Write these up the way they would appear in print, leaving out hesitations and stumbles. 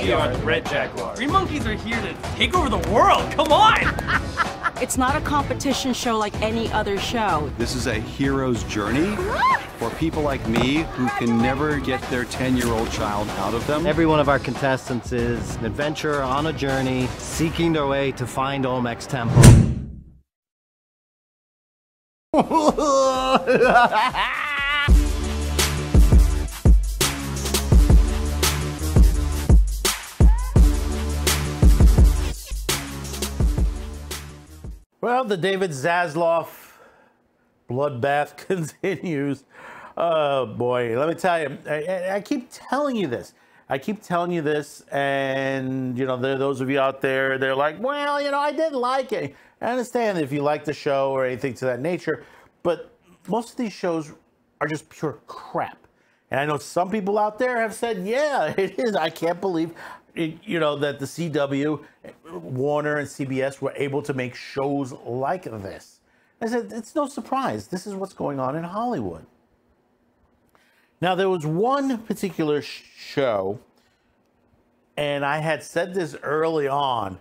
We are the Red Jaguars. Green Monkeys are here to take over the world. Come on! It's not a competition show like any other show. This is a hero's journey for people like me who can never get their 10-year-old child out of them. Every one of our contestants is an adventurer on a journey, seeking their way to find Olmec's temple. Well, the David Zaslav Bloodbath continues. Oh, boy. Let me tell you, I keep telling you this. And, you know, there are those of you out there, they're like, well, you know, I didn't like it. I understand if you like the show or anything to that nature, but most of these shows are just pure crap. And I know some people out there have said, yeah, it is. I can't believe you know, that the CW, Warner, and CBS were able to make shows like this. I said, it's no surprise. This is what's going on in Hollywood. Now, there was one particular show, and I had said this early on,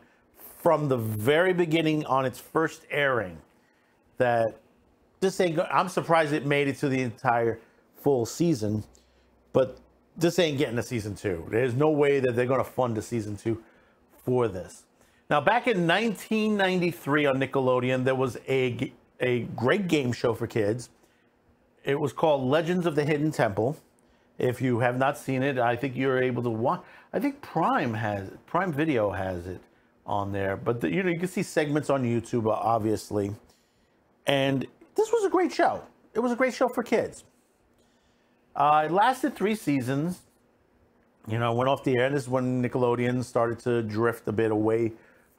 from the very beginning on its first airing, that this ain't, I'm surprised it made it to the entire full season, but this ain't getting a season 2. There's no way that they're going to fund a season 2 for this. Now, back in 1993 on Nickelodeon, there was a great game show for kids. It was called Legends of the Hidden Temple. If you have not seen it, I think you're able to watch. I think Prime Video has it on there. But you know, you can see segments on YouTube, obviously. And this was a great show. It was a great show for kids. It lasted 3 seasons. You know, went off the air. This is when Nickelodeon started to drift a bit away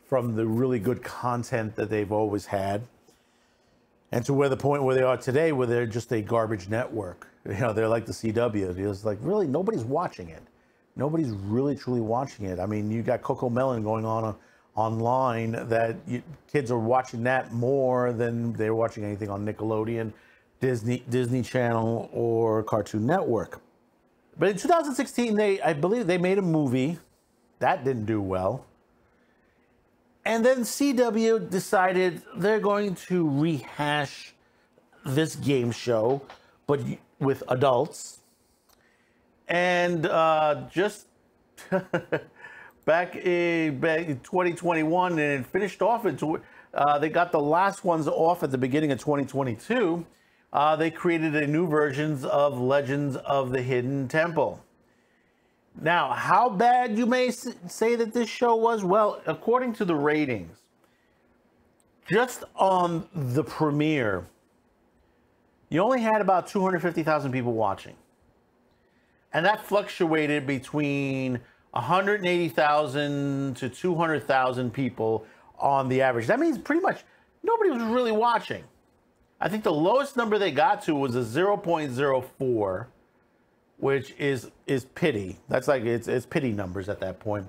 from the really good content that they've always had. And to where the point where they are today, where they're just a garbage network. You know, they're like the CW. It's like, really, nobody's watching it. Nobody's really, truly watching it. I mean, you got Coco Melon going on online that kids are watching that more than they're watching anything on Nickelodeon, Disney Channel, or Cartoon Network. But in 2016, I believe they made a movie. That didn't do well. And then CW decided they're going to rehash this game show, but with adults. And just back in 2021, and it finished off, they got the last ones off at the beginning of 2022. They created a new versions of Legends of the Hidden Temple. Now, how bad you may say that this show was? Well, according to the ratings, just on the premiere, you only had about 250,000 people watching. And that fluctuated between 180,000 to 200,000 people on the average. That means pretty much nobody was really watching. I think the lowest number they got to was a 0.04, which is pity. That's like, it's pity numbers at that point.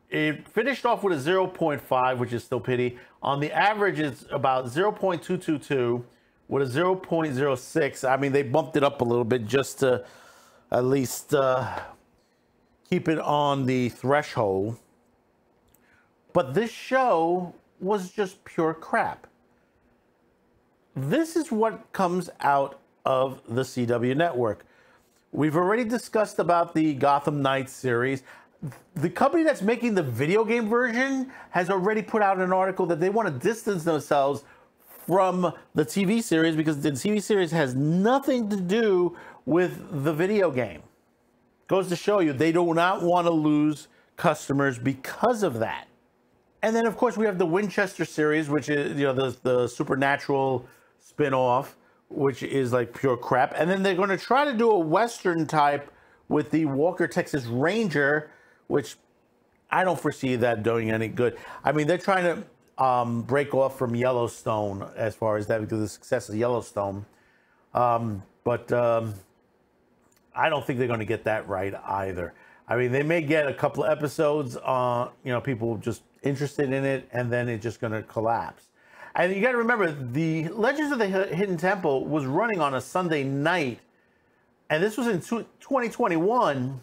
It finished off with a 0.5, which is still pity. On the average, it's about 0.222 with a 0.06. I mean, they bumped it up a little bit just to at least keep it on the threshold. But this show was just pure crap. This is what comes out of the CW network. We've already discussed about the Gotham Knights series. The company that's making the video game version has already put out an article that they want to distance themselves from the TV series because the TV series has nothing to do with the video game. Goes to show you they do not want to lose customers because of that. And then, of course, we have the Winchester series, which is, you know, the Supernatural spin-off, which is like pure crap. And then they're going to try to do a Western type with the Walker, Texas Ranger, which I don't foresee that doing any good. I mean, they're trying to break off from Yellowstone as far as that because of the success of Yellowstone. But I don't think they're going to get that right either. I mean, they may get a couple of episodes, you know, people just interested in it, and then it's just going to collapse. And you got to remember, the Legends of the Hidden Temple was running on a Sunday night, and this was in 2021.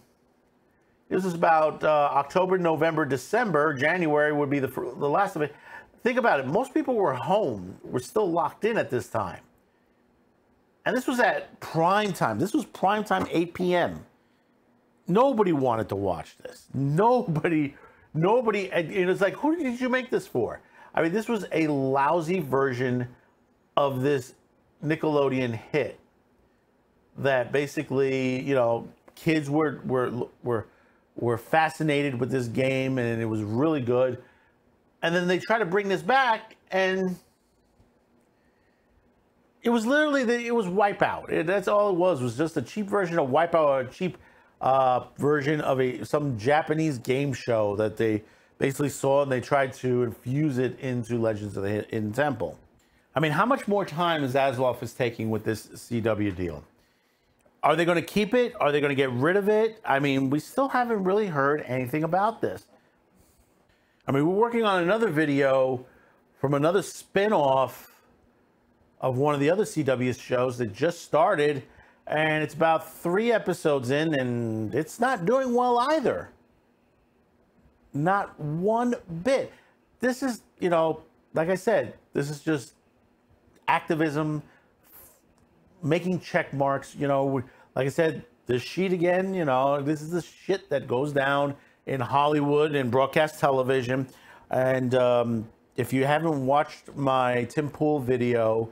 This is about October, November, December. January would be the last of it. Think about it. Most people were home. Were still locked in at this time. And this was at prime time. This was prime time, 8 p.m. Nobody wanted to watch this. Nobody. And it's like, who did you make this for? I mean, this was a lousy version of this Nickelodeon hit that basically, you know, kids were fascinated with this game, and it was really good. And then they try to bring this back, and it was literally it was Wipeout. That's all it was just a cheap version of Wipeout, or a cheap version of some Japanese game show that they basically saw, and they tried to infuse it into Legends of the Hidden Temple. I mean, how much more time is Zaslav taking with this CW deal? Are they going to keep it? Are they going to get rid of it? I mean, we still haven't really heard anything about this. I mean, we're working on another video from another spin-off of one of the other CW shows that just started, and it's about 3 episodes in, and it's not doing well either. Not one bit. This is, you know, like I said, this is just activism, making check marks, you know. Like I said, the sheet again, you know, this is the shit that goes down in Hollywood and broadcast television. And if you haven't watched my Tim Pool video,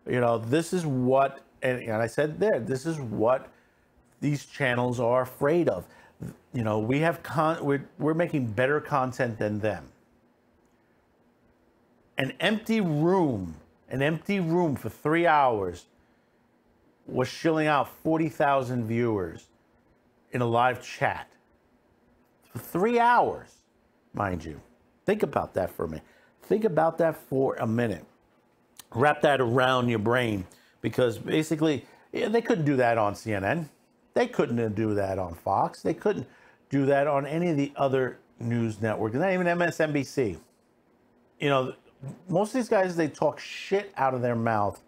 you know, this is what, and I said there, this is what these channels are afraid of. You know, we have we're making better content than them. An empty room for 3 hours was shilling out 40,000 viewers in a live chat. For 3 hours, mind you. Think about that for a minute. Think about that for a minute. Wrap that around your brain, because basically they couldn't do that on CNN. They couldn't do that on Fox. They couldn't do that on any of the other news networks, not even MSNBC. You know, most of these guys, they talk shit out of their mouth,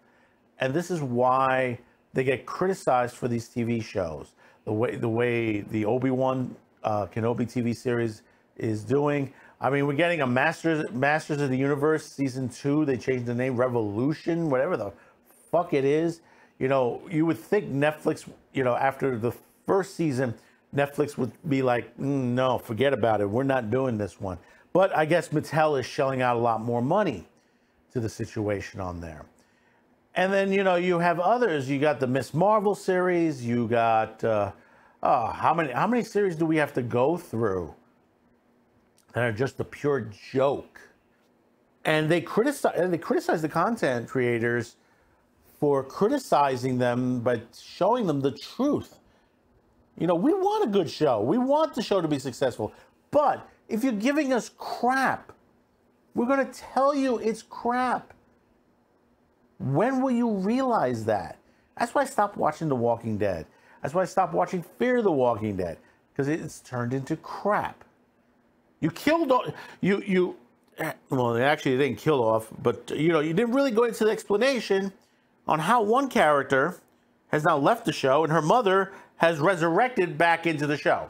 and this is why they get criticized for these TV shows. The way the Obi-Wan Kenobi TV series is doing. I mean, we're getting a Masters of the Universe season 2. They changed the name, Revolution, whatever the fuck it is. You know, you would think Netflix, you know, after the first season, Netflix would be like, no, forget about it. We're not doing this one. But I guess Mattel is shelling out a lot more money to the situation on there. And then, you know, you have others. You got the Miss Marvel series. You got, how many series do we have to go through that are just a pure joke? And they criticize the content creators for criticizing them by showing them the truth. You know, we want a good show. We want the show to be successful. But if you're giving us crap, we're going to tell you it's crap. When will you realize that? That's why I stopped watching The Walking Dead. That's why I stopped watching Fear the Walking Dead, because it's turned into crap. You killed, well, actually, they didn't kill off, but, you know, you didn't really go into the explanation on how one character has now left the show and her mother has resurrected back into the show.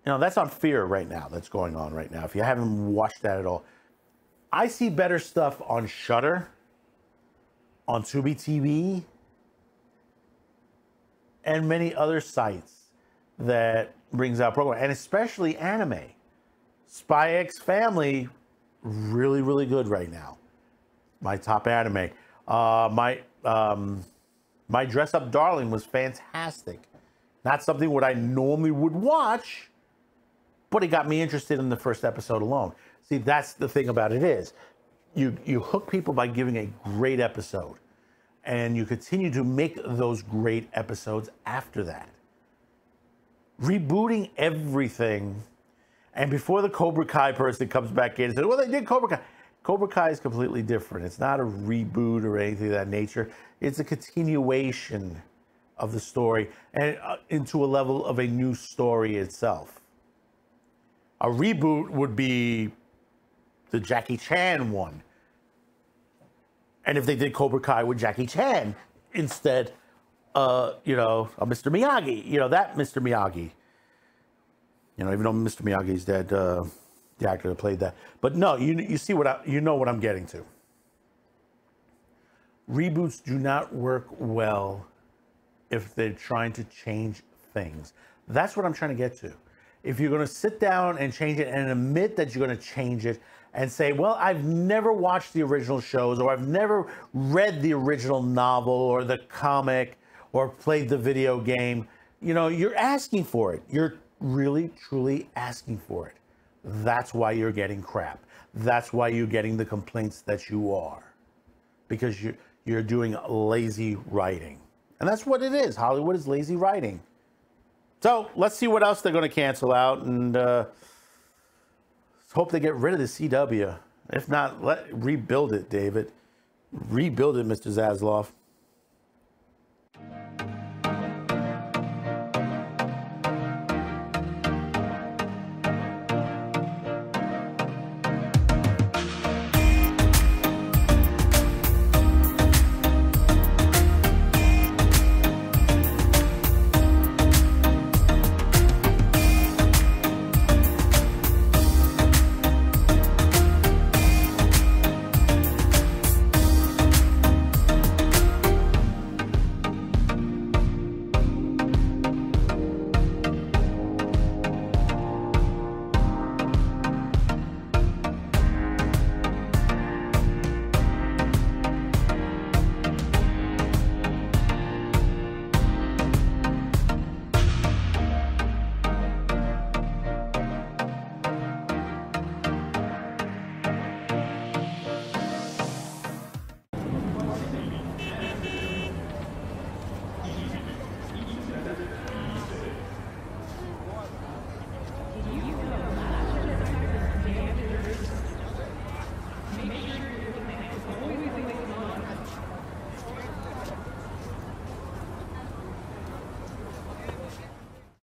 You know, that's on Fear right now. That's going on right now. If you haven't watched that at all, I see better stuff on Shudder, on Tubi TV, and many other sites that brings out programs, and especially anime. Spy X Family, really, really good right now. My top anime. My Dress Up Darling was fantastic. Not something what I normally would watch, but it got me interested in the first episode alone. See, that's the thing about it is, you hook people by giving a great episode, and you continue to make those great episodes after that. Rebooting everything, and before the Cobra Kai person comes back in and says, well, they did Cobra Kai. Cobra Kai is completely different. It's not a reboot or anything of that nature. It's a continuation of the story and into a level of a new story itself. A reboot would be the Jackie Chan one. And if they did Cobra Kai with Jackie Chan instead, you know, of Mr. Miyagi, you know, that Mr. Miyagi. You know, even though Mr. Miyagi's dead, the actor that played that. But no, you see you know what I'm getting to. Reboots do not work well if they're trying to change things. That's what I'm trying to get to. If you're going to sit down and change it and admit that you're going to change it and say, well, I've never watched the original shows, or I've never read the original novel or the comic or played the video game, you know, you're asking for it. You're really, truly asking for it. That's why you're getting crap. That's why you're getting the complaints that you are. Because you're doing lazy writing. And that's what it is. Hollywood is lazy writing. So let's see what else they're going to cancel out, and hope they get rid of the CW. If not, rebuild it, David. Rebuild it, Mr. Zasloff.